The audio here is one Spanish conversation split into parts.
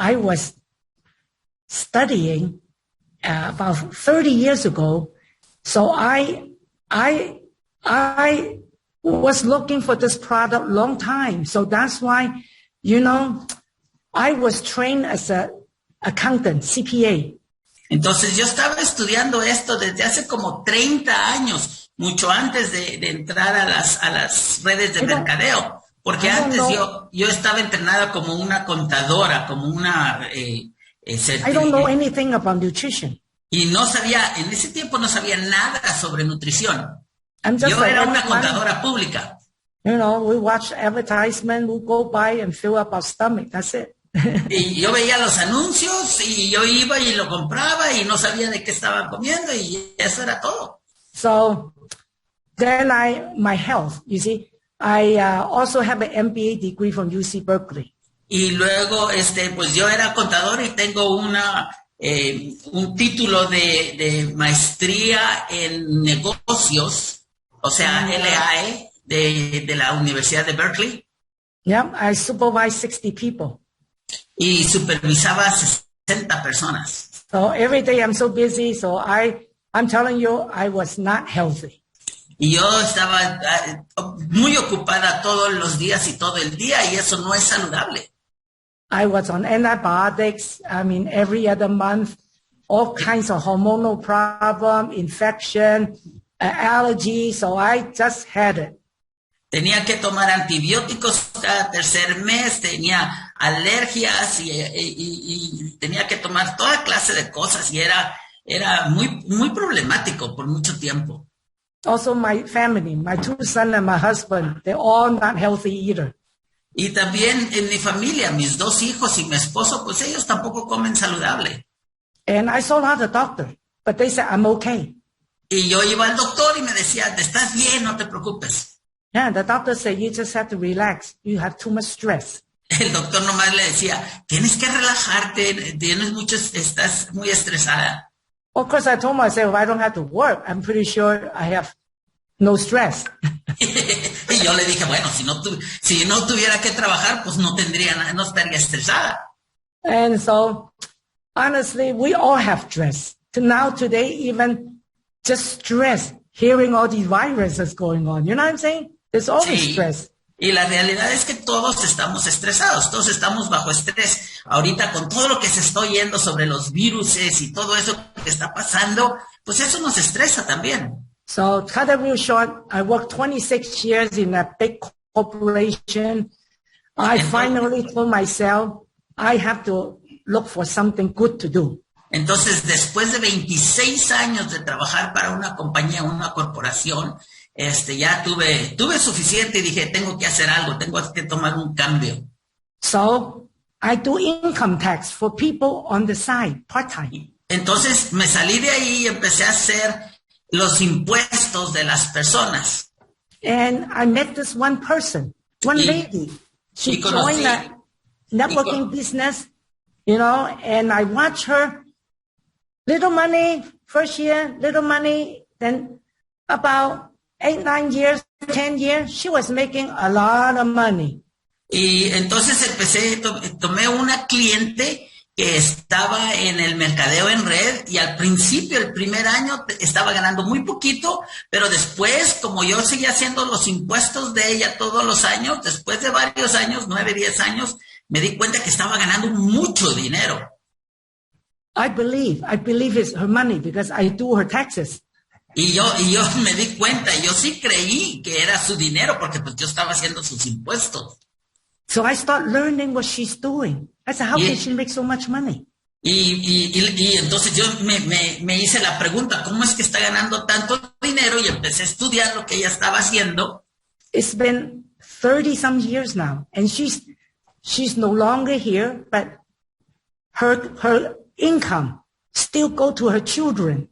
I was studying about 30 years ago. So I was looking for this product long time. So that's why, I was trained as a accountant, CPA. Entonces yo estaba estudiando esto desde hace como 30 años, mucho antes de entrar a las redes de mercadeo, porque antes yo estaba entrenada como una contadora, como una I don't know anything about nutrition. Y en ese tiempo no sabía nada sobre nutrición. Yo era una contadora pública. We watch advertisement, we go by and fill up our stomach, that's it. Y yo veía los anuncios y yo iba y lo compraba y no sabía de qué estaba comiendo y eso era todo. So then my health, you see, I also have an MBA degree from UC Berkeley. Y luego, pues yo era contador y tengo un título de maestría en negocios, o sea, LAE, de la Universidad de Berkeley. Yeah, I supervise 60 people. Y supervisaba 60 personas. So every day I'm so busy, so I'm telling you, I was not healthy. Y yo estaba muy ocupada todos los días y todo el día, y eso no es saludable. I was on antibiotics, every other month, all kinds of hormonal problem, infection, allergy, so I just had it. Tenía que tomar antibióticos cada tercer mes, tenía alergias y tenía que tomar toda clase de cosas y era muy, muy problemático por mucho tiempo. Also my family, my 2 sons and my husband, they're all not healthy either. Y también en mi familia, mis 2 hijos y mi esposo, pues ellos tampoco comen saludable. And I saw a doctor, but they said, I'm okay. Y yo iba al doctor y me decía, estás bien, no te preocupes. Yeah, the doctor said, you just have to relax. You have too much stress. El doctor nomás le decía, tienes que relajarte, estás muy estresada. Of course, I told myself, I don't have to work. I'm pretty sure I have no stress. Y yo le dije, bueno, si no tuviera que trabajar, pues no estaría estresada. And so, honestly, we all have stress. Today, even just stress, hearing all these viruses going on. You know what I'm saying? There's always stress. Y la realidad es que todos estamos estresados, todos estamos bajo estrés. Ahorita con todo lo que se está oyendo sobre los viruses y todo eso que está pasando, pues eso nos estresa también. So, cut it real short, I worked 26 years in a big corporation. I finally told myself, I have to look for something good to do. Entonces, después de 26 años de trabajar para una compañía, una corporación, ya tuve suficiente y dije, tengo que hacer algo, tengo que tomar un cambio. So, I do income tax for people on the side, part-time. Entonces, me salí de ahí y empecé a hacer los impuestos de las personas. And I met this one person, one lady. She joined a networking business, and I watched her. Little money, first year, little money. Then about 8, 9 years, 10 years, she was making a lot of money. Y entonces tomé una cliente que estaba en el mercadeo en red y al principio, el primer año, estaba ganando muy poquito, pero después, como yo seguía haciendo los impuestos de ella todos los años, después de varios años, 9, 10 años, me di cuenta que estaba ganando mucho dinero. I believe it's her money because I do her taxes. Y yo me di cuenta, yo sí creí que era su dinero porque pues yo estaba haciendo sus impuestos. So I start learning what she's doing. I said, how can she make so much money? Y entonces yo me hice la pregunta, ¿cómo es que está ganando tanto dinero? Y empecé a estudiar lo que ella estaba haciendo. It's been 30 some years now, and she's no longer here, but her income still go to her children.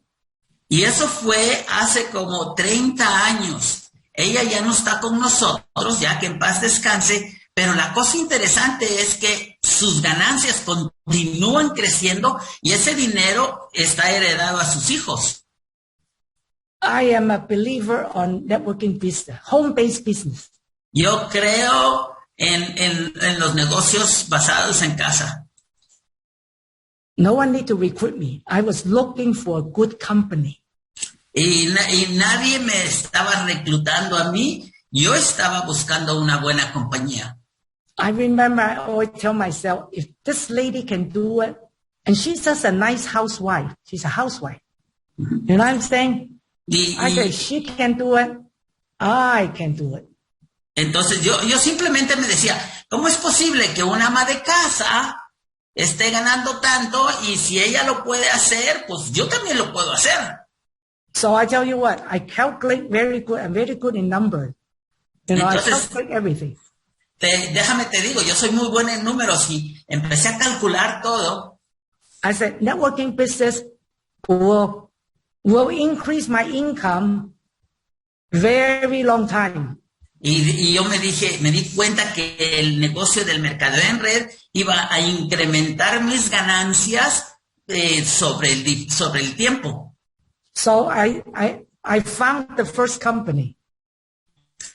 Y eso fue hace como 30 años. Ella ya no está con nosotros, ya que en paz descanse, pero la cosa interesante es que sus ganancias continúan creciendo y ese dinero está heredado a sus hijos. I am a believer on networking business, home-based business. Yo creo en los negocios basados en casa. no one need to recruit me. I was looking for a good company. Y nadie me estaba reclutando a mí. Yo estaba buscando una buena compañía. I remember I always tell myself, if this lady can do it, and she's just a nice housewife. She's a housewife. You know what I'm saying? I say, she can do it, I can do it. Entonces yo simplemente me decía, ¿cómo es posible que una ama de casa esté ganando tanto y si ella lo puede hacer, pues yo también lo puedo hacer? So I tell you what, I calculate very good. I'm very good in numbers. You know, entonces, I calculate everything. Déjame te digo, yo soy muy buena en números y empecé a calcular todo. I said, networking business will increase my income very long time. Y yo me di cuenta que el negocio del mercadeo en red iba a incrementar mis ganancias sobre el tiempo. So I found the first company.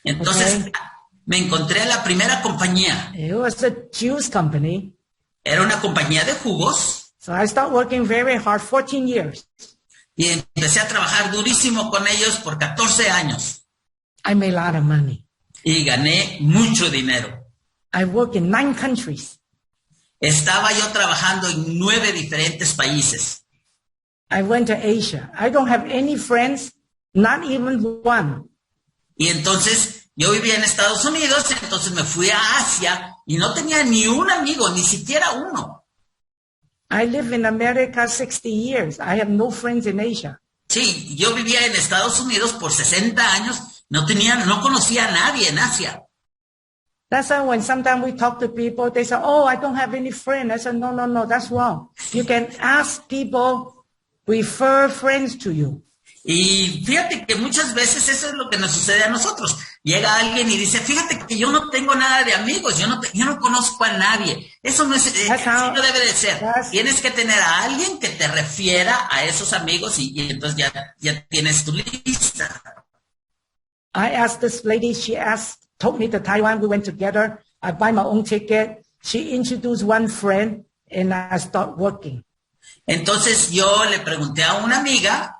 Entonces, okay, me encontré la primera compañía. It was a juice company. Era una compañía de jugos. So I started working very hard, 14 years. Y empecé a trabajar durísimo con ellos por 14 años. I made a lot of money. Y gané mucho dinero. I worked in 9 countries. Estaba yo trabajando en 9 diferentes países. I went to Asia. I don't have any friends, not even one. Y entonces yo vivía en Estados Unidos, entonces me fui a Asia y no tenía ni un amigo, ni siquiera uno. I live in America 60 years. I have no friends in Asia. Sí, yo vivía en Estados Unidos por 60 años, no conocía a nadie en Asia. That's why when sometimes we talk to people, they say, oh, I don't have any friends. I said, no, that's wrong. You can ask people, refer friends to you. Y fíjate que muchas veces eso es lo que nos sucede a nosotros. Llega alguien y dice, fíjate que yo no tengo nada de amigos, yo no conozco a nadie. Eso no es, así no debe de ser. Tienes que tener a alguien que te refiera a esos amigos y entonces ya tienes tu lista. I asked this lady, told me to Taiwan, we went together, I buy my own ticket, she introduced one friend and I start working. Entonces yo le pregunté a una amiga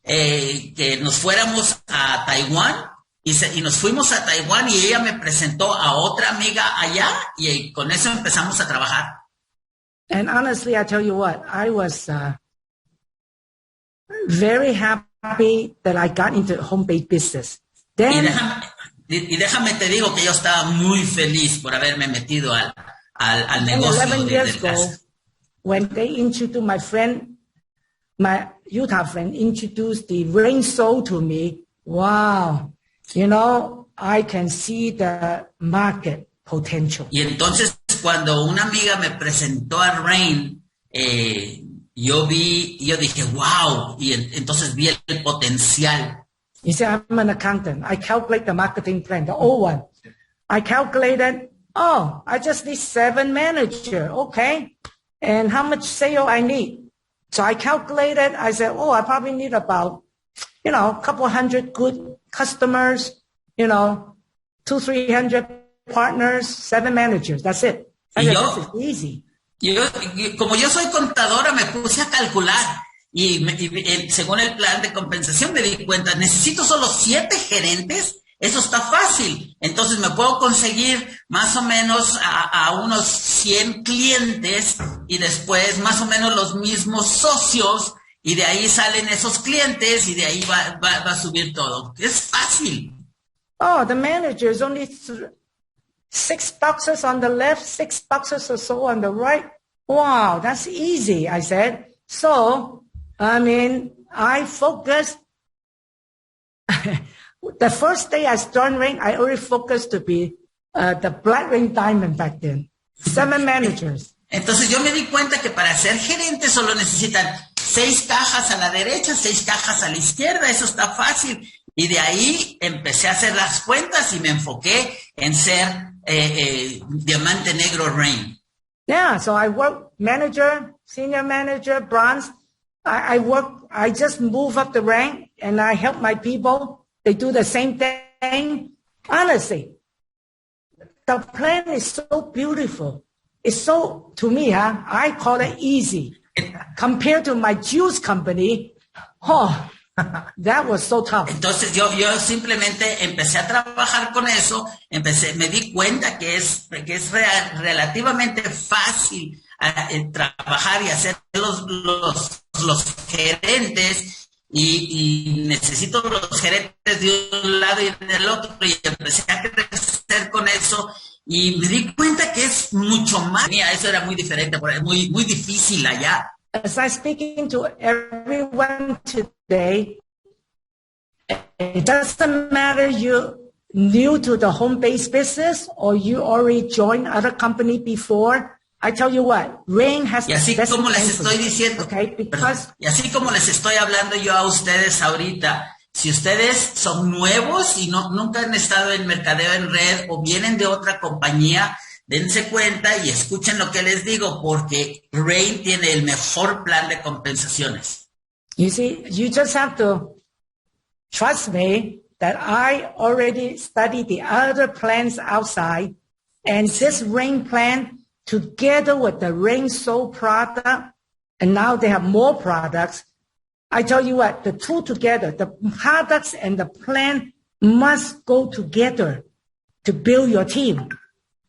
que nos fuéramos a Taiwán y nos fuimos a Taiwán y ella me presentó a otra amiga allá y con eso empezamos a trabajar. And honestly, I tell you what, I was very happy that I got into home-based business. Then, y déjame te digo que yo estaba muy feliz por haberme metido al negocio 11 years de ago, when they introduced my Utah friend introduced the rain soul to me, wow, you know, I can see the market potential. Y entonces cuando una amiga me presentó a Rain, yo dije, wow, y entonces vi el potencial. You see, I'm an accountant. I calculate the marketing plan, the old one. I calculated, I just need 7 managers, okay. And how much sale I need? So I calculated, I said, I probably need about, a couple hundred good customers, 200-300 partners, 7 managers. That's it. I said, this is easy. Como yo soy contadora, me puse a calcular y según el plan de compensación me di cuenta, necesito solo 7 gerentes. Eso está fácil. Entonces me puedo conseguir más o menos a unos 100 clientes y después más o menos los mismos socios y de ahí salen esos clientes y de ahí va a subir todo. Es fácil. The managers only $6 on the left, $6 or so on the right. Wow, that's easy, I said. So, I focused. The first day I started Rain, I already focused to be the Black Ring Diamond back then. 7 managers. Entonces yo me di cuenta que para ser gerente solo necesitan 6 cajas a la derecha, 6 cajas a la izquierda. Eso está fácil. Y de ahí empecé a hacer las cuentas y me enfoqué en ser Diamante Negro Rain. Yeah, so I work manager, senior manager, bronze. I just move up the rank and I help my people. They do the same thing. Honestly, the plan is so beautiful. It's so, to me, I call it easy. compared to my juice company, oh, that was so tough. Entonces yo simplemente empecé a trabajar con eso, me di cuenta que es relativamente fácil trabajar y hacer los gerentes y necesito los gerentes de un lado y del otro y empecé a crecer con eso y me di cuenta que es mucho más. Mira, eso era muy diferente, muy difícil allá. As I'm speaking to everyone today, it doesn't matter you're new to the home-based business or you already joined other company before. I tell you what, Rain has y así como les estoy diciendo, okay? Y así como les estoy hablando yo a ustedes ahorita, si ustedes son nuevos y nunca han estado en mercadeo en red o vienen de otra compañía, dense cuenta y escuchen lo que les digo, porque Rain tiene el mejor plan de compensaciones. You see, you just have to trust me that I already studied the other plans outside, and this Rain plan, together with the Rain Soul product, and now they have more products. I tell you what, the two together, the products and the plan must go together to build your team.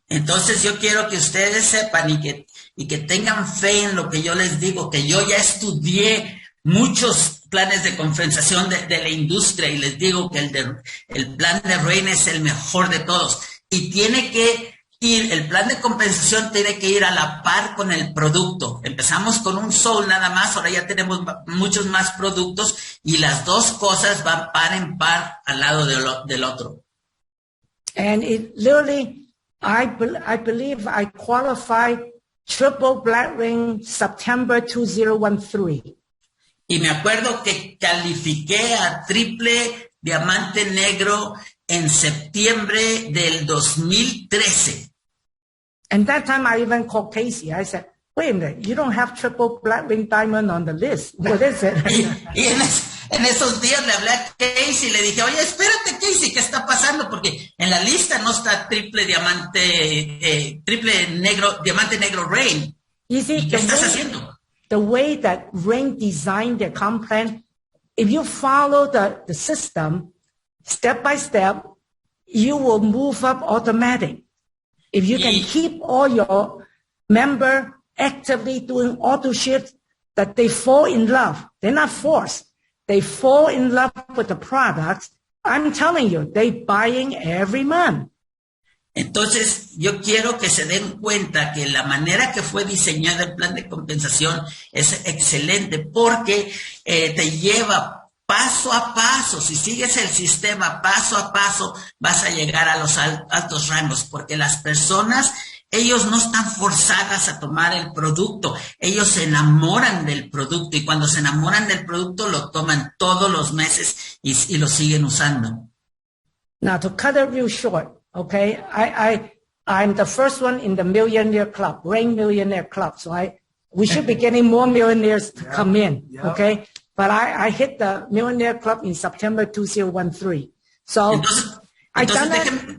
Entonces yo quiero que ustedes sepan y que tengan fe en lo que yo les digo, que yo ya estudié muchos planes de compensación de la industria y les digo que el plan de Rain es el mejor de todos y tiene que el plan de compensación tiene que ir a la par con el producto. Empezamos con un Soul nada más, ahora ya tenemos muchos más productos y las dos cosas van par en par al lado del otro. And it literally, I believe I qualified triple black ring September 2013. Y me acuerdo que califiqué a triple diamante negro en septiembre del 2013. And that time I even called Casey. I said, wait a minute, you don't have triple black ring diamond on the list. What is it? y en esos días le hablé a Casey y le dije, oye, espérate Casey, ¿qué está pasando? Porque en la lista no está diamante negro Rain. You see, ¿Qué estás haciendo? The way that Rain designed their comp plan, if you follow the system step by step, you will move up automatic. If you can keep all your member actively doing auto shifts, that they fall in love. They're not forced. They fall in love with the products. I'm telling you, they're buying every month. Entonces, yo quiero que se den cuenta que la manera que fue diseñado el plan de compensación es excelente porque te lleva paso a paso. Si sigues el sistema paso a paso, vas a llegar a los altos rangos porque las personas, ellos no están forzadas a tomar el producto. Ellos se enamoran del producto y cuando se enamoran del producto lo toman todos los meses y lo siguen usando. Now, to cut it real short, okay, I'm the first one in the millionaire club, Rain Millionaire Club. So we should be getting more millionaires to come in, okay? But I hit the millionaire club in September 2013. So entonces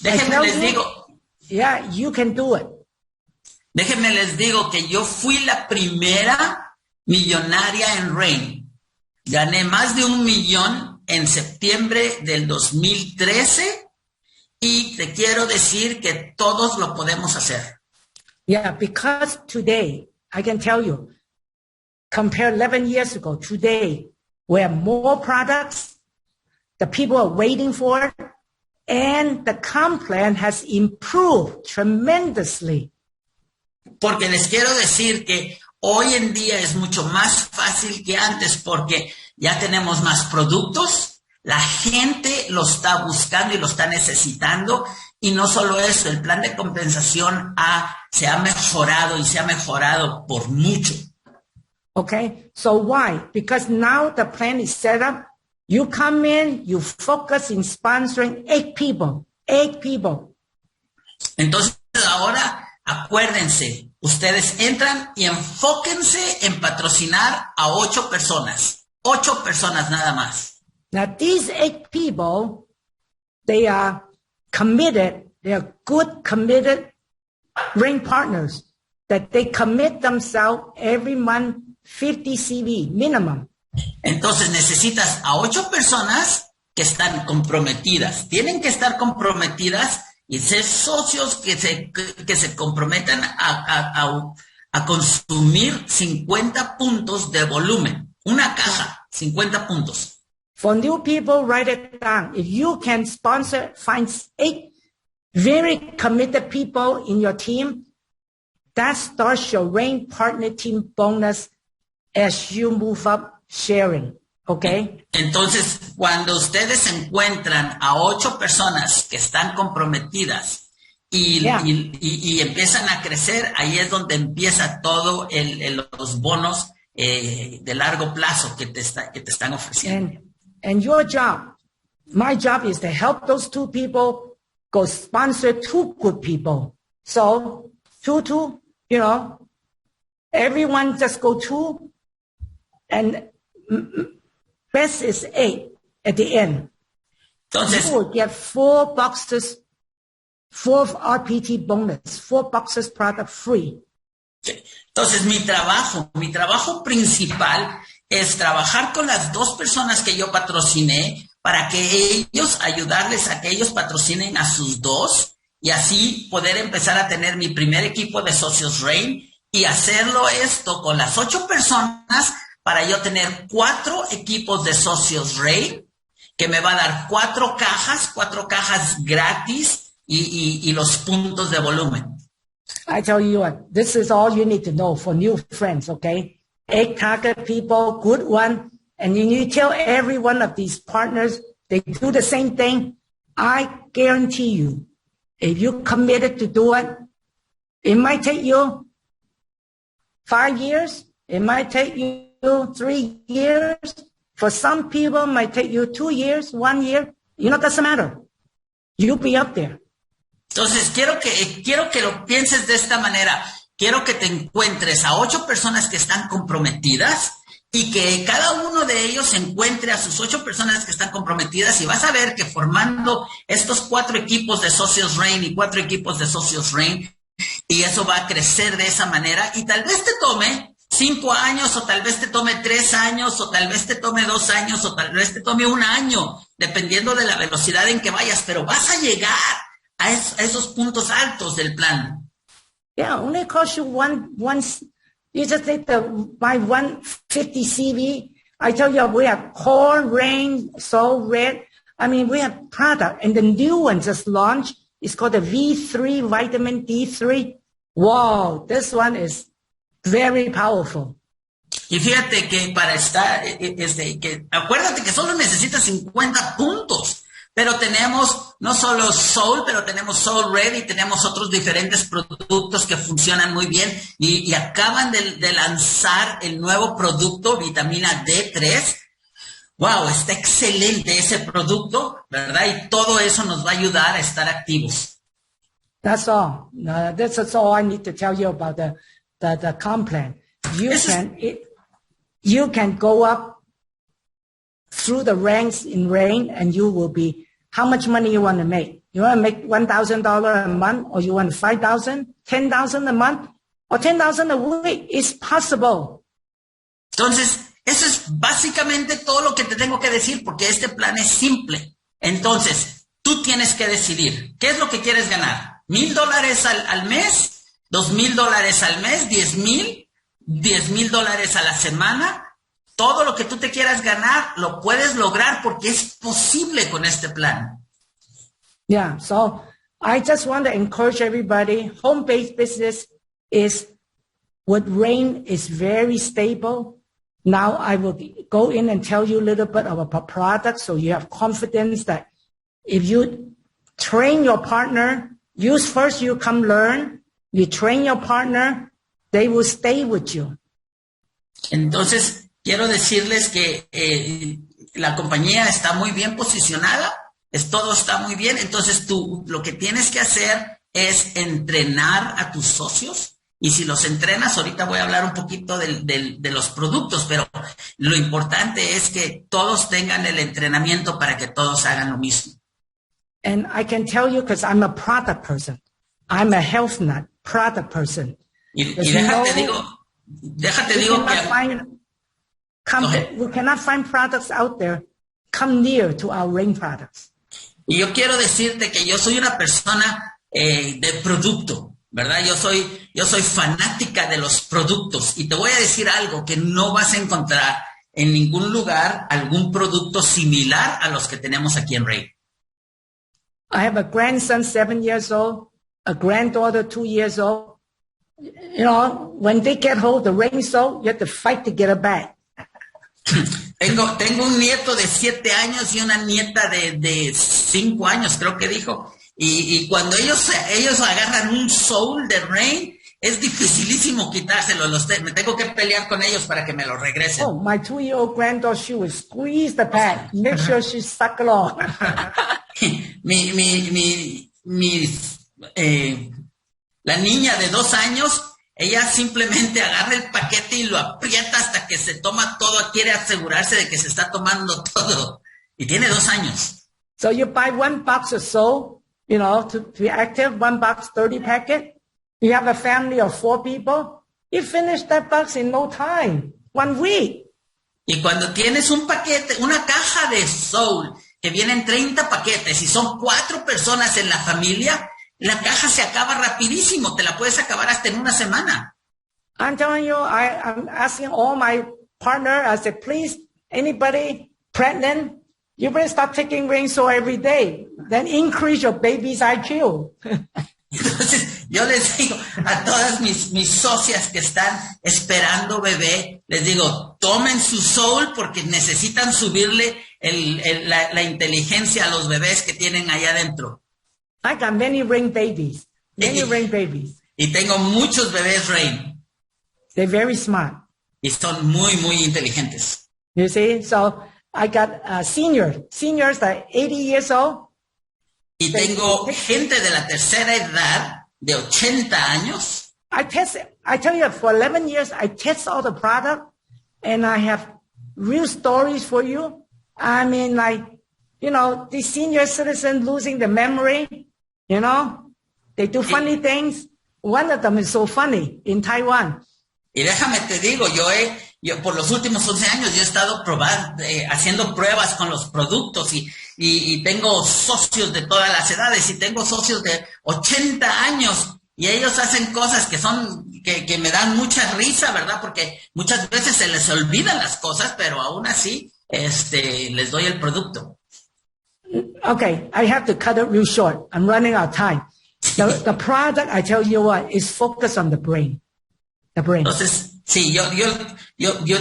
déjenme les digo. Yeah, you can do it. Déjenme les digo que yo fui la primera millonaria en Rain. Gané más de $1 millón en septiembre del 2013. Y te quiero decir que todos lo podemos hacer. Yeah, because today, I can tell you, compare 11 years ago, today, we have more products, the people are waiting for it, and the comp plan has improved tremendously. Porque les quiero decir que hoy en día es mucho más fácil que antes porque ya tenemos más productos. La gente lo está buscando y lo está necesitando. Y no solo eso, el plan de compensación se ha mejorado y se ha mejorado por mucho. Okay, so why? Because now the plan is set up. You come in, you focus in sponsoring 8 people. Entonces ahora, acuérdense, ustedes entran y enfóquense en patrocinar a 8 personas. 8 personas nada más. Now, these 8 people, they are committed. They are good, committed Rain partners. that they commit themselves every month 50 CV minimum. Entonces necesitas a 8 personas que están comprometidas. Tienen que estar comprometidas y ser socios que se comprometan a consumir 50 puntos de volumen. Una caja, 50 puntos. For new people, write it down. If you can sponsor, find 8 very committed people in your team, that starts your RAIN partner team bonus as you move up sharing. Okay. Entonces, cuando ustedes encuentran a 8 personas que están comprometidas y empiezan a crecer, ahí es donde empieza todo los bonos de largo plazo que te están ofreciendo. And your job, my job is to help those 2 people go sponsor 2 good people. So 2, everyone just go 2, and best is 8 at the end. Entonces, you will get 4 boxes, 4 RPT bonus, 4 boxes product free. Entonces, mi trabajo principal es trabajar con las 2 personas que yo patrociné para que ayudarles a que ellos patrocinen a sus 2 y así poder empezar a tener mi primer equipo de socios RAIN y hacerlo esto con las 8 personas para yo tener 4 equipos de socios RAIN que me va a dar 4 cajas gratis y los puntos de volumen. I tell you what, this is all you need to know for new friends, okay? 8 target people, good one. And you tell every one of these partners, they do the same thing. I guarantee you, if you committed to do it, it might take you 5 years. It might take you 3 years. For some people, it might take you 2 years, 1 year. It doesn't matter. You'll be up there. Entonces, quiero que lo pienses de esta manera. Quiero que te encuentres a 8 personas que están comprometidas y que cada uno de ellos encuentre a sus 8 personas que están comprometidas y vas a ver que formando estos 4 equipos de socios RAIN y 4 equipos de socios RAIN y eso va a crecer de esa manera y tal vez te tome 5 años o tal vez te tome 3 años o tal vez te tome 2 años o tal vez te tome 1 año, dependiendo de la velocidad en que vayas, pero vas a llegar a esos puntos altos del plan. Yeah, only cost you one. You just take my 150 CV. I tell you, we have corn, rain, salt, red. I mean, we have product, and the new one just launched. It's called the V3 vitamin D3. Wow, this one is very powerful. Y fíjate que para estar, acuérdate que solo necesitas 50 puntos. Pero tenemos no solo Soul, pero tenemos Soul Red y tenemos otros diferentes productos que funcionan muy bien y acaban de lanzar el nuevo producto vitamina D3. Wow, está excelente ese producto, ¿verdad? Y todo eso nos va a ayudar a estar activos. That's all. That's all I need to tell you about the comp plan. You can go up through the ranks in RAIN and you will be. How much money you want to make? You want to make $1,000 a month, or you want $5,000, $10,000 a month, or $10,000 a week? It's possible. Entonces, eso es básicamente todo lo que te tengo que decir, porque este plan es simple. Entonces, tú tienes que decidir qué es lo que quieres ganar. $1,000 al mes, $2,000 al mes, $10,000 a la semana. Todo lo que tú te quieras ganar, lo puedes lograr porque es posible con este plan. Yeah, so I just want to encourage everybody. Home-based business is what RAIN is very stable. Now I will go in and tell you a little bit about our product so you have confidence that if you train your partner, first you come learn, you train your partner, they will stay with you. Entonces, quiero decirles que la compañía está muy bien posicionada, todo está muy bien, entonces tú lo que tienes que hacer es entrenar a tus socios y si los entrenas, ahorita voy a hablar un poquito de los productos, pero lo importante es que todos tengan el entrenamiento para que todos hagan lo mismo. And I can tell you because I'm a product person. I'm a health nut product person. Y déjate digo we cannot find products out there come near to our rain products. Y yo quiero decirte que yo soy una persona de producto, ¿verdad? Yo soy fanática de los productos y te voy a decir algo que no vas a encontrar en ningún lugar algún producto similar a los que tenemos aquí en Rain. I have a grandson 7 years old, a granddaughter 2 years old. You know, when they get hold of the rain soap, you have to fight to get it back. Tengo un nieto de 7 años y una nieta de 5 años, creo que dijo. Y cuando ellos agarran un soul de Rain, es dificilísimo quitárselo. Me tengo que pelear con ellos para que me lo regresen. Oh, my 2-year-old granddaughter, she would squeeze the pack, make sure she suck it off. La niña de 2 años, ella simplemente agarra el paquete y lo aprieta hasta que se toma todo, quiere asegurarse de que se está tomando todo. Y tiene 2 años. So you buy 1 box of soap, you know, to be active, 1 box, 30 packet. You have a family of 4 people, you finish that box in no time, 1 week. Y cuando tienes un paquete, una caja de soul, que vienen 30 paquetes y son 4 personas en la familia, la caja se acaba rapidísimo, te la puedes acabar hasta en una semana. I'm telling you, I'm asking all my partner, I said, please, anybody pregnant, you better start taking rain soap every day, then increase your baby's IQ. Entonces, yo les digo a todas mis socias que están esperando bebé, les digo, tomen su soul porque necesitan subirle la inteligencia a los bebés que tienen allá adentro. I got many rain babies. Y tengo muchos bebés Rain. They're very smart. Y son muy, muy inteligentes. You see? So I got seniors that are 80 years old. Y tengo gente de la tercera edad, de 80 años. I tell you, for 11 years, I test all the product, and I have real stories for you. I mean, like, you know, these senior citizens losing the memory, you know, they do funny things. One of them is so funny in Taiwan. Y déjame te digo, yo por los últimos 11 años yo he estado haciendo pruebas con los productos y tengo socios de todas las edades y tengo socios de 80 años y ellos hacen cosas que me dan mucha risa, ¿verdad? Porque muchas veces se les olvidan las cosas, pero aún así les doy el producto. Okay, I have to cut it real short. I'm running out of time. The product, I tell you what, is focused on the brain. The brain. Entonces, sí, yo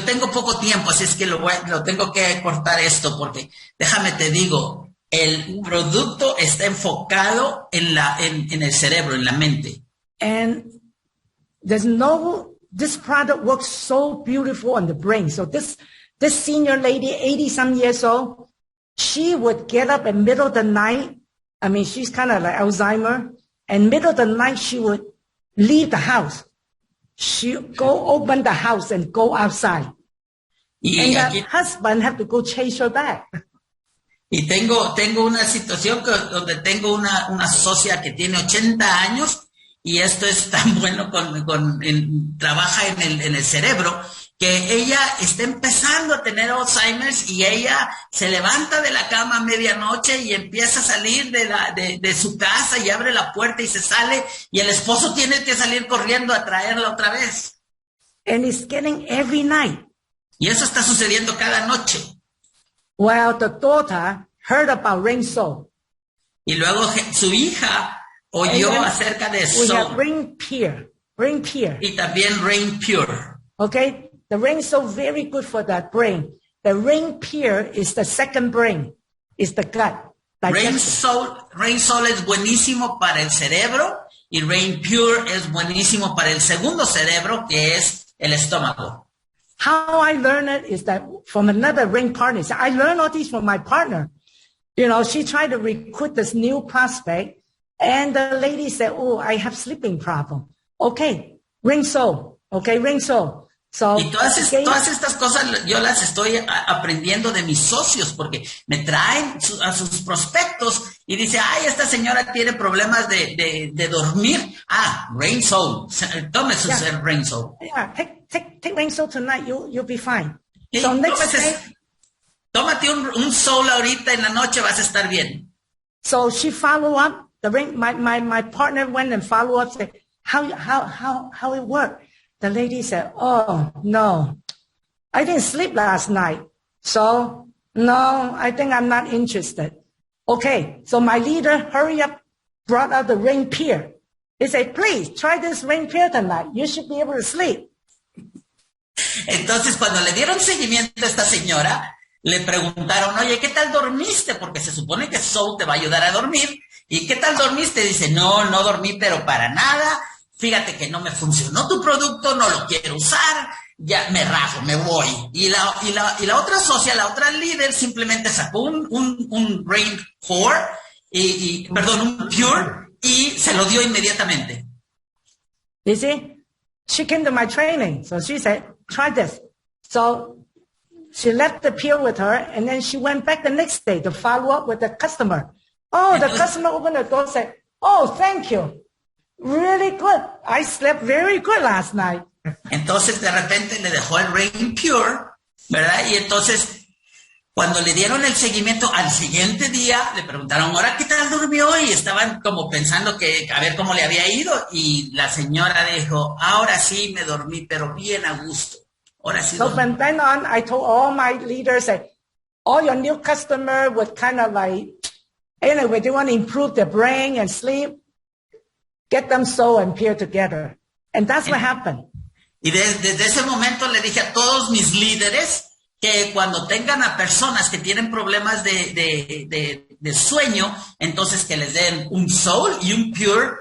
tengo poco tiempo, así es que lo tengo que cortar esto porque déjame te digo, el producto está enfocado en el cerebro, en la mente. And this product works so beautiful on the brain. So this senior lady, 80-some years old, she would get up in middle of the night. I mean, she's kind of like Alzheimer. And middle of the night, she would leave the house. She go open the house and go outside. And the husband have to go chase her back. Y tengo una situación donde tengo una socia que tiene 80 años y esto es tan bueno trabaja en el cerebro que ella está empezando a tener Alzheimer's y ella se levanta de la cama a medianoche y empieza a salir de su casa y abre la puerta y se sale y el esposo tiene que salir corriendo a traerla otra vez. And it's getting every night. Y eso está sucediendo cada noche. Well, the daughter heard about rain soap. Y luego su hija oyó acerca de we soap. have rain pure. Y también Rain Pure. Okay? The rain soap very good for that brain. The rain pure is the second brain. It's the gut. Rain Soul es buenísimo para el cerebro y Rain Pure es buenísimo para el segundo cerebro que es el estómago. How I learned it is that from another rain partner. So I learned all these from my partner. You know, she tried to recruit this new prospect and the lady said, oh, I have sleeping problem. Okay, rain soap. Okay, rain soap. So, y todas estas cosas yo las estoy aprendiendo de mis socios porque me traen a sus prospectos y dice, ay, esta señora tiene problemas de dormir. Ah, Rain Soul. Tome su Rain Soul. Yeah, take Rain Soul tonight. You'll be fine. Sí, So next day, tómate un Soul ahorita en la noche, vas a estar bien. So she followed up. My partner went and followed up. Said, how it worked? The lady said, oh, no, I didn't sleep last night. So, no, I think I'm not interested. Okay, so my leader, hurry up, brought out the rain pier. He said, please, try this rain pier tonight. You should be able to sleep. Entonces, cuando le dieron seguimiento a esta señora, le preguntaron, oye, ¿qué tal dormiste? Porque se supone que Soul te va a ayudar a dormir. ¿Y qué tal dormiste? Dice, no dormí, pero para nada. Fíjate que no me funcionó tu producto, no lo quiero usar, ya me rajo, me voy. Y la otra socia, la otra líder, simplemente sacó un Rain Core, perdón, un Pure, y se lo dio inmediatamente. You see, she came to my training, so she said, try this. So she left the Pure with her, and then she went back the next day to follow up with the customer. Oh, the customer opened the door and said, oh, thank you. Really good. I slept very good last night. Entonces, de repente le dejó el Rain Pure, ¿verdad? Y entonces, cuando le dieron el seguimiento al siguiente día, le preguntaron, ¿ahora qué tal durmió? Y estaban como pensando que a ver cómo le había ido. Y la señora dijo, ahora sí me dormí, pero bien a gusto. Ahora sí So dormí. from then on, I told all my leaders that all your new customer would kind of like, anyway, they want to improve their brain and sleep. Get them Soul and Peer together. And that's what happened. Y desde ese momento le dije a todos mis líderes que cuando tengan a personas que tienen problemas de sueño, entonces que les den un Soul y un Pure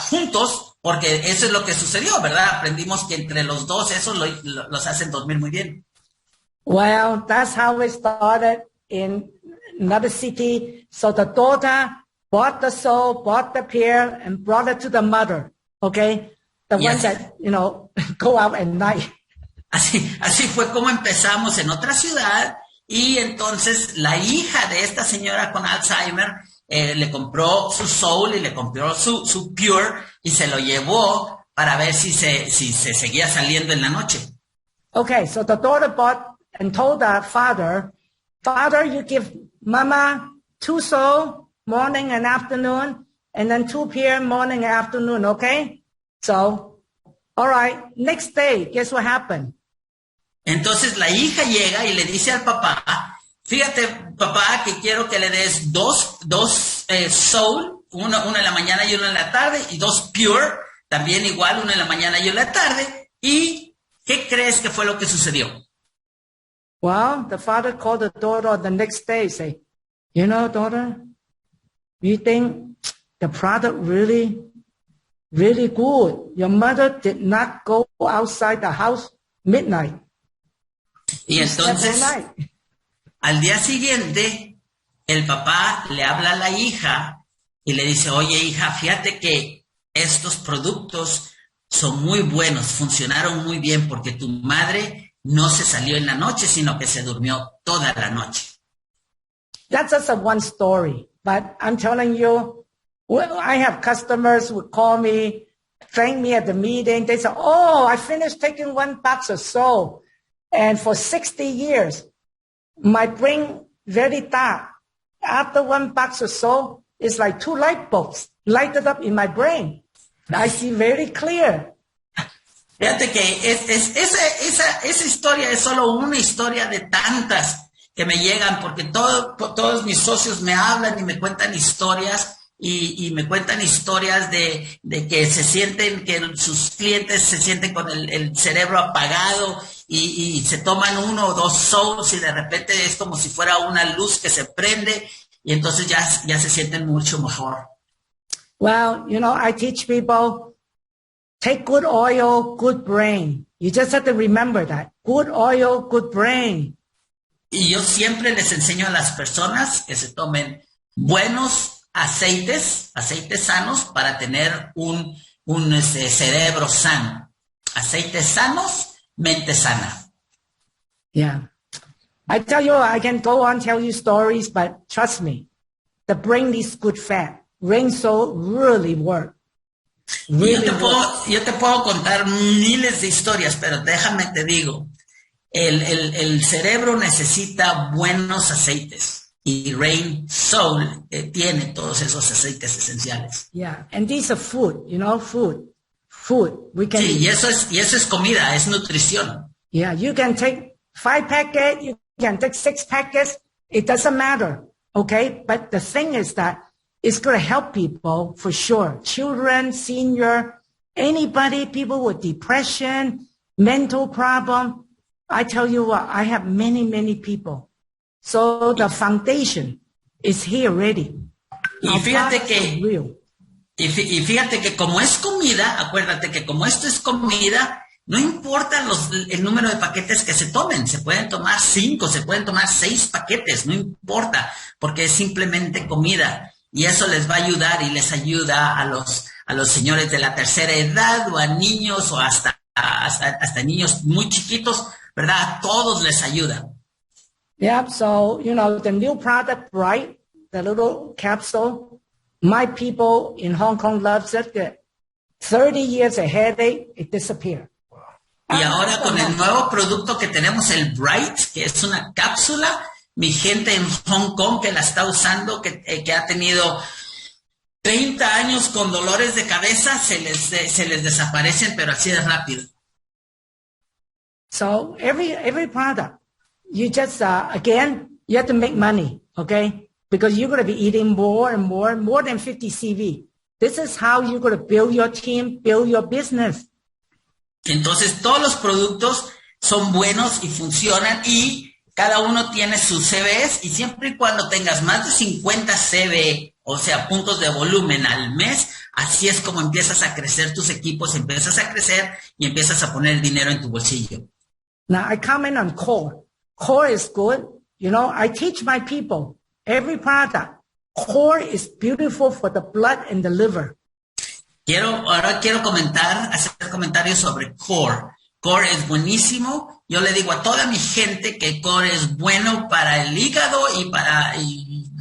juntos, porque eso es lo que sucedió, ¿verdad? Aprendimos que entre los dos eso los hacen dormir muy bien. Well, that's how it started in another city. So the daughter bought the Soul, bought the Peer, and brought it to the mother, okay? The one that, go out at night. Así fue como empezamos en otra ciudad y entonces la hija de esta señora con Alzheimer le compró su Soul y le compró su Pure y se lo llevó para ver si se seguía saliendo en la noche. Okay, so the daughter bought and told the father, you give mama 2 Soul, morning and afternoon, and then 2 Peer, morning and afternoon, okay? So, all right, next day, guess what happened? Entonces la hija llega y le dice al papá, fíjate papá que quiero que le des dos Soul, uno en la mañana y uno en la tarde, y 2 Pure, también igual, uno en la mañana y uno en la tarde, y ¿qué crees que fue lo que sucedió? Well, the father called the daughter the next day, say, daughter, you think the product really good. Your mother did not go outside the house midnight. Y entonces, al día siguiente, el papá le habla a la hija y le dice, oye hija, fíjate que estos productos son muy buenos, funcionaron muy bien porque tu madre no se salió en la noche, sino que se durmió toda la noche. That's just one story, but I'm telling you, I have customers who call me, thank me at the meeting. They say, oh, I finished taking 1 box of Soul. And for 60 years, my brain very dark. After 1 box of Soul, it's like 2 light bulbs lighted up in my brain. I see very clear. Fíjate que esa historia es solo una historia de tantas que me llegan, porque todos mis socios me hablan y me cuentan historias. Y me cuentan historias de que se sienten, que sus clientes se sienten con el cerebro apagado y se toman 1 o 2 Souls y de repente es como si fuera una luz que se prende y entonces ya se sienten mucho mejor. Well, I teach people, take good oil, good brain. You just have to remember that. Good oil, good brain. Y yo siempre les enseño a las personas que se tomen buenos aceites sanos para tener un cerebro sano. Aceites sanos mente sana. Yeah. I tell you, I can go on tell you stories, but trust me, the brain needs good fat. Brain soul really work. Really yo te puedo contar miles de historias, pero déjame te digo, el cerebro necesita buenos aceites y Brain Soul tiene todos esos aceites esenciales. Yeah, and these are food, food. We can sí, y eso es comida, es nutrición. Yeah, you can take 5 packets, you can take 6 packets, it doesn't matter, okay? But the thing is that it's going to help people for sure. Children, senior, anybody, people with depression, mental problem. I tell you what, I have many, many people. So the foundation is here ready. Y fíjate que como es comida, acuérdate que como esto es comida, no importa el número de paquetes que se tomen, se pueden tomar 5, se pueden tomar 6 paquetes, no importa, porque es simplemente comida. Y eso les va a ayudar y les ayuda a los señores de la tercera edad o a niños o hasta niños muy chiquitos, ¿verdad? A todos les ayuda. Yeah, so, the new product, right? The little capsule, my people in Hong Kong loves it. 30 years a headache, it disappeared. Y ahora con el nuevo producto que tenemos, el Bright, que es una cápsula, mi gente en Hong Kong que la está usando, que ha tenido 30 años con dolores de cabeza, se les desaparecen, pero así de rápido. So every product, you just, again, you have to make money, okay? Because you're going to be eating more and more than 50 CV. This is how you're going to build your team, build your business. Entonces, todos los productos son buenos y funcionan y cada uno tiene sus CVs y siempre y cuando tengas más de 50 CV, o sea, puntos de volumen al mes, así es como empiezas a crecer tus equipos, empiezas a crecer y empiezas a poner dinero en tu bolsillo. Now, I comment on core. Core is good. I teach my people every product. Core is beautiful for the blood and the liver. Ahora quiero hacer comentarios sobre Core. Core es buenísimo. Yo le digo a toda mi gente que Core es bueno para el hígado y para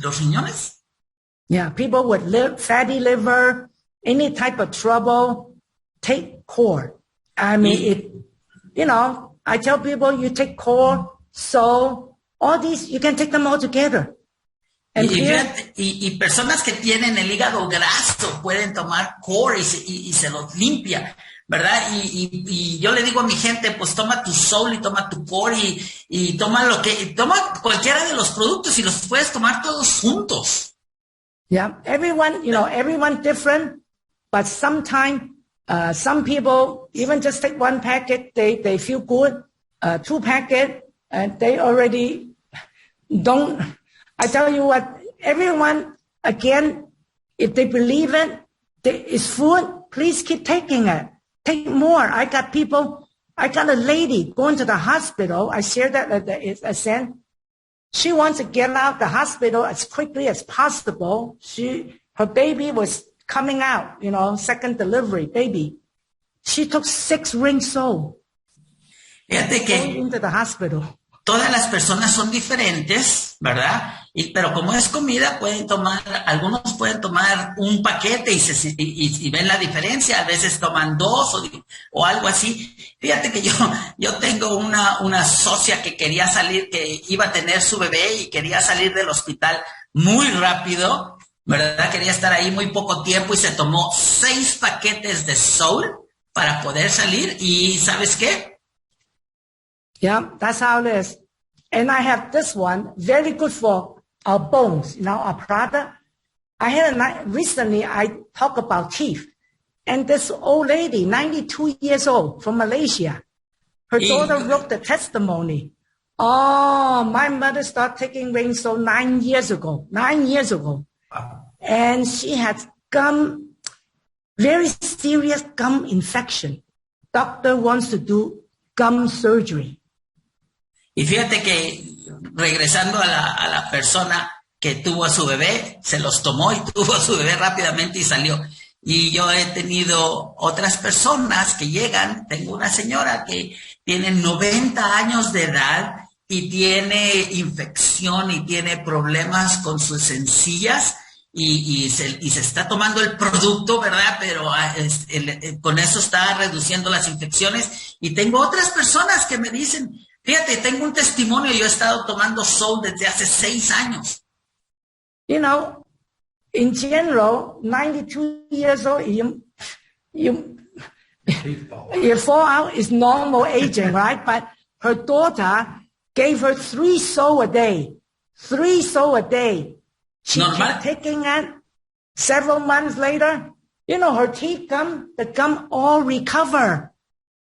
los riñones. Yeah, people with fatty liver, any type of trouble, take Core. I mean, I tell people you take Core, so all these, you can take them all together. Y personas que tienen el hígado graso pueden tomar Core y se los limpia, ¿verdad? Y yo le digo a mi gente, pues toma tu Soul y toma tu Core y toma cualquiera de los productos y los puedes tomar todos juntos. Yeah, everyone different, but sometimes some people even just take 1 packet, they feel good, 2 packets, and they already don't. I tell you what, everyone, again, if they believe it's food, please keep taking it. Take more. I got a lady going to the hospital. I shared that at the Ascent. She wants to get out of the hospital as quickly as possible. Her baby was coming out, second delivery baby. She took 6 Ring Soul. Fíjate que into the hospital. Todas las personas son diferentes, ¿verdad? Pero como es comida, algunos pueden tomar un paquete y ven la diferencia, a veces toman 2 o algo así. Fíjate que yo tengo una socia que quería salir, que iba a tener su bebé y quería salir del hospital muy rápido, ¿verdad? Quería estar ahí muy poco tiempo y se tomó 6 paquetes de Soul para poder salir y ¿sabes qué? Yeah, that's how it is. And I have this one, very good for our bones, our product. Recently I talked about teeth. And this old lady, 92 years old, from Malaysia, her daughter wrote the testimony. Oh, my mother started taking Ring Soul 9 years ago. Wow. And she had very serious gum infection. Doctor wants to do gum surgery. Y fíjate que regresando a la persona que tuvo a su bebé, se los tomó y tuvo a su bebé rápidamente y salió. Y yo he tenido otras personas que llegan, tengo una señora que tiene 90 años de edad y tiene infección y tiene problemas con sus encías y se está tomando el producto, ¿verdad? Pero con eso está reduciendo las infecciones. Y tengo otras personas que me dicen, fíjate, tengo un testimonio, yo he estado tomando Soul desde hace 6 años. You know, in general, 92 years old, you fall out is normal aging, right? But her daughter gave her 3 Soul a day. 3 Soul a day. She kept taking it. Several months later, you know, her teeth the gum all recover.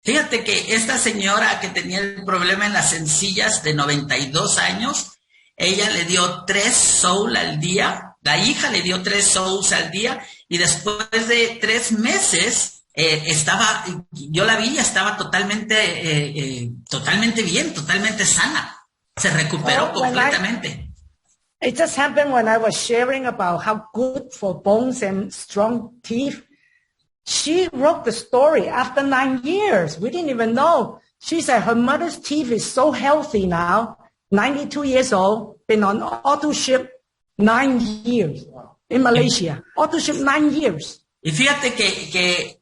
Fíjate que esta señora que tenía el problema en las encías de 92 años, ella le dio 3 Soul al día, la hija le dio 3 Souls al día, y después de 3 meses yo la vi, estaba totalmente bien, totalmente sana. Se recuperó completamente. It just happened when I was sharing about how good for bones and strong teeth. She wrote the story after 9 years. We didn't even know. She said her mother's teeth is so healthy now, 92 years old, been on auto ship 9 years in Malaysia. Auto ship 9 years. Y fíjate que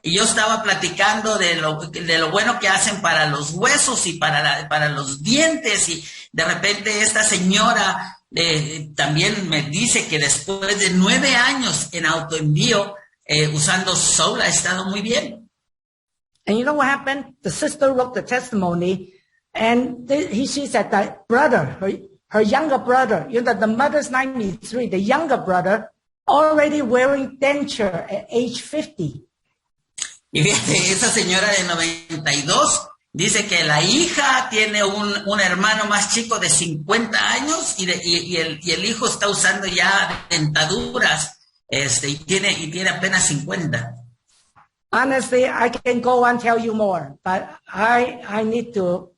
yo estaba platicando de lo bueno que hacen para los huesos y para los dientes, y de repente esta señora también me dice que después de 9 años en autoenvío usando Soul ha estado muy bien. And you know what happened? The sister wrote the testimony, and she said that brother, her younger brother, you know, the mother's 93, the younger brother, already wearing denture at age 50. Y fíjate, esa señora de 92 dice que la hija tiene un hermano más chico de 50 años y el hijo está usando ya dentaduras y tiene apenas 50. Honestly, I can go on tell you more, but I need to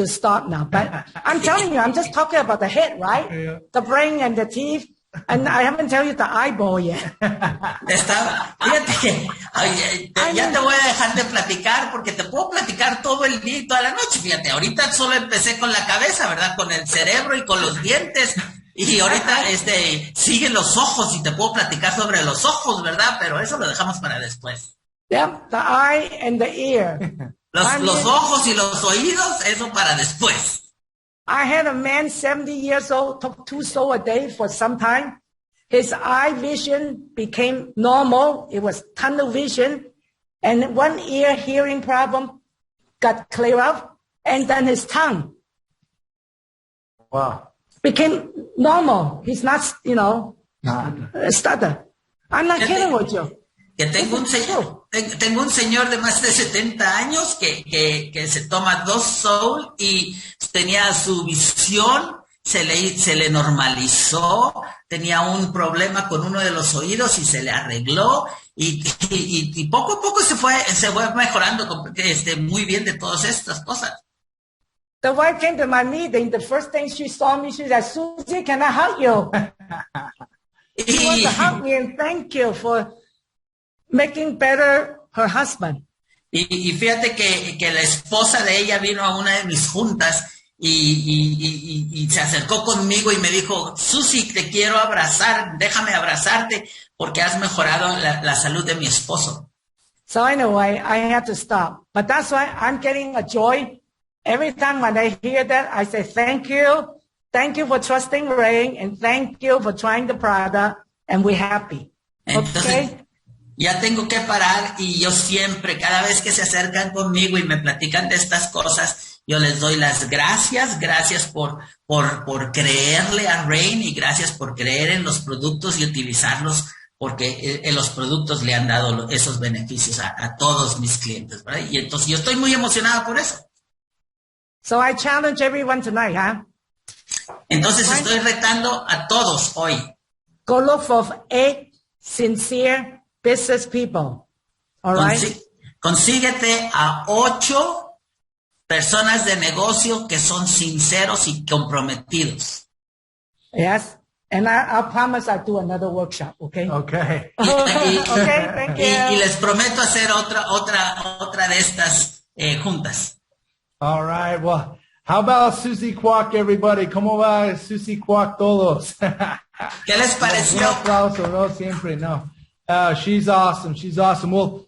stop now. But I'm telling you, I'm just talking about the head, right? Yeah. The brain and the teeth. And I haven't told you the eyeball yet. Fíjate que ya te voy a dejar de platicar porque te puedo platicar todo el día y toda la noche. Fíjate, ahorita solo empecé con la cabeza, ¿verdad? Con el cerebro y con los dientes. Y ahorita siguen los ojos y te puedo platicar sobre los ojos, ¿verdad? Pero eso lo dejamos para después. Yep, the eye and the ear. Los ojos y los oídos, eso para después. I had a man 70 years old, took 2 Soul a day for some time. His eye vision became normal. It was tunnel vision. And one ear hearing problem got cleared up. And then his tongue became normal. He's not, stutter. I'm not kidding with you. Que tengo un señor de más de 70 años que se toma 2 Soul y tenía su visión, se le normalizó, tenía un problema con uno de los oídos y se le arregló y poco a poco se fue mejorando muy bien de todas estas cosas. The wife came to my meeting. The first thing she saw me, she said, "Susie, can I hug you?" She wants to hug me and thank you for making better her husband. Y fíjate que la esposa de ella vino a una de mis juntas y se acercó conmigo y me dijo, Susie, te quiero abrazar, déjame abrazarte porque has mejorado la salud de mi esposo. So anyway, I had to stop. But that's why I'm getting a joy. Every time when I hear that, I say, thank you. Thank you for trusting Ray and thank you for trying the product and we're happy. Entonces, okay? Ya tengo que parar y yo siempre, cada vez que se acercan conmigo y me platican de estas cosas, yo les doy las gracias por creerle a Rain y gracias por creer en los productos y utilizarlos porque los productos le han dado esos beneficios a todos mis clientes, ¿verdad? Y entonces yo estoy muy emocionado por eso. So I challenge everyone tonight, huh? Entonces estoy retando a todos hoy. Go look for 8 sincere business people. All right? Consíguete a 8 personas de negocio que son sinceros y comprometidos. Yes. And I'll promise I'll do another workshop, okay? Okay. Okay, thank you. Y les prometo hacer otra de estas juntas. All right. Well, how about Susie Kwok, everybody? ¿Cómo va Susie Kwok todos? ¿Qué les pareció? Un aplauso, no siempre, no. She's awesome. She's awesome. Well,